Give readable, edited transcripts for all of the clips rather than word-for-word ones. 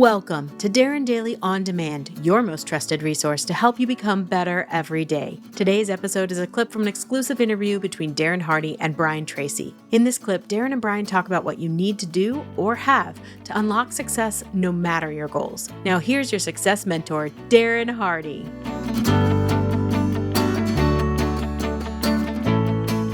Welcome to Darren Daily On Demand, your most trusted resource to help you become better every day. Today's episode is a clip from an exclusive interview between Darren Hardy and Brian Tracy. In this clip, Darren and Brian talk about what you need to do or have to unlock success no matter your goals. Now here's your success mentor, Darren Hardy.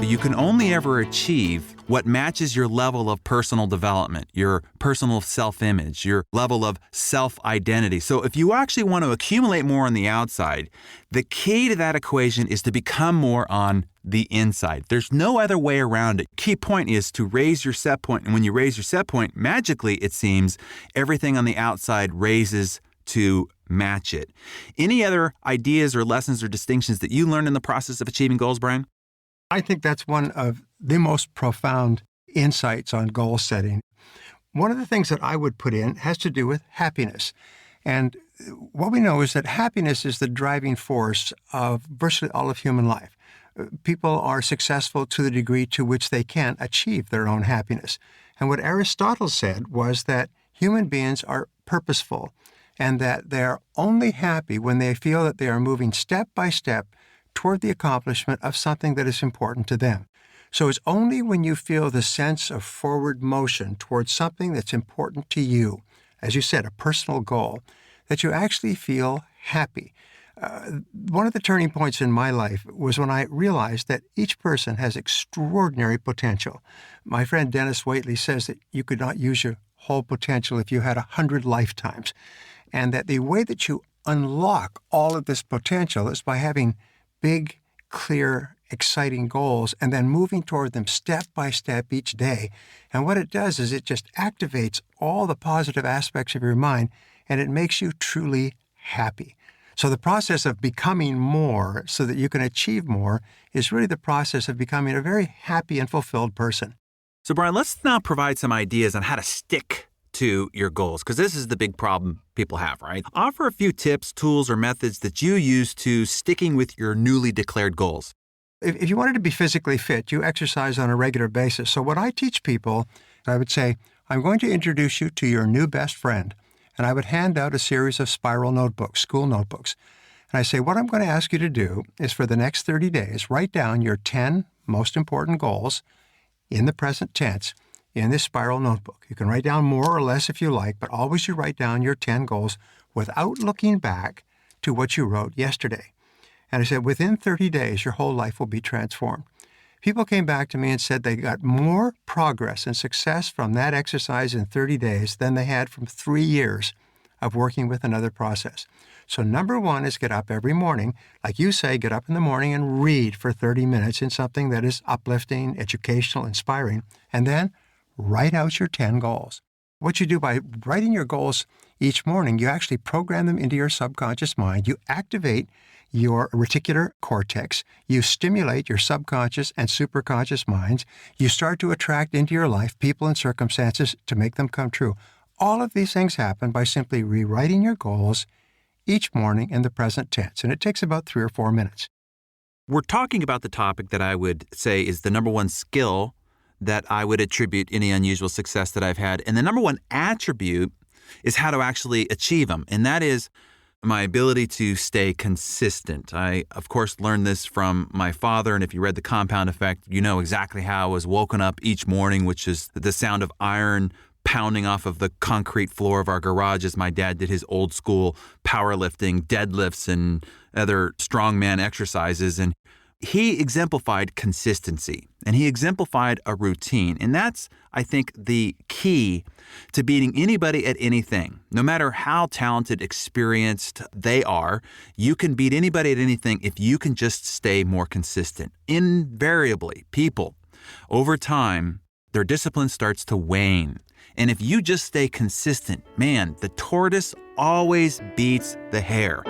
You can only ever achieve what matches your level of personal development, your personal self-image, your level of self-identity. So if you actually want to accumulate more on the outside, the key to that equation is to become more on the inside. There's no other way around it. Key point is to raise your set point. And when you raise your set point, magically, it seems, everything on the outside raises to match it. Any other ideas or lessons or distinctions that you learned in the process of achieving goals, Brian? I think that's one of the most profound insights on goal setting. One of the things that I would put in has to do with happiness. And what we know is that happiness is the driving force of virtually all of human life. People are successful to the degree to which they can achieve their own happiness. And what Aristotle said was that human beings are purposeful and that they're only happy when they feel that they are moving step by step toward the accomplishment of something that is important to them. So it's only when you feel the sense of forward motion towards something that's important to you, as you said, a personal goal, that you actually feel happy. One of the turning points in my life was when I realized that each person has extraordinary potential. My friend Dennis Waitley says that you could not use your whole potential if you had 100 lifetimes, and that the way that you unlock all of this potential is by having big, clear, exciting goals and then moving toward them step by step each day. And what it does is it just activates all the positive aspects of your mind and it makes you truly happy. So the process of becoming more so that you can achieve more is really the process of becoming a very happy and fulfilled person. So Brian, let's now provide some ideas on how to stick to your goals, because this is the big problem people have, right? Offer a few tips, tools, or methods that you use to sticking with your newly declared goals. If you wanted to be physically fit, you exercise on a regular basis. So what I teach people, I would say, I'm going to introduce you to your new best friend. And I would hand out a series of spiral notebooks, school notebooks. And I say, what I'm going to ask you to do is for the next 30 days, write down your 10 most important goals in the present tense in this spiral notebook. You can write down more or less if you like, but always you write down your 10 goals without looking back to what you wrote yesterday. And I said, within 30 days, your whole life will be transformed. People came back to me and said they got more progress and success from that exercise in 30 days than they had from 3 years of working with another process. So number one is get up every morning. Like you say, get up in the morning and read for 30 minutes in something that is uplifting, educational, inspiring. And then write out your 10 goals. What you do by writing your goals each morning, you actually program them into your subconscious mind. You activate your reticular cortex. You stimulate your subconscious and superconscious minds. You start to attract into your life people and circumstances to make them come true. All of these things happen by simply rewriting your goals each morning in the present tense, and it takes about 3 or 4 minutes. We're talking about the topic that I would say is the number one skill that I would attribute any unusual success that I've had. And the number one attribute is how to actually achieve them. And that is my ability to stay consistent. I, of course, learned this from my father. And if you read The Compound Effect, you know exactly how I was woken up each morning, which is the sound of iron pounding off of the concrete floor of our garage as my dad did his old school powerlifting, deadlifts, and other strongman exercises. And he exemplified consistency and he exemplified a routine. And that's, I think, the key to beating anybody at anything. No matter how talented, experienced they are, you can beat anybody at anything if you can just stay more consistent. Invariably, people, over time, their discipline starts to wane. And if you just stay consistent, man, the tortoise always beats the hare.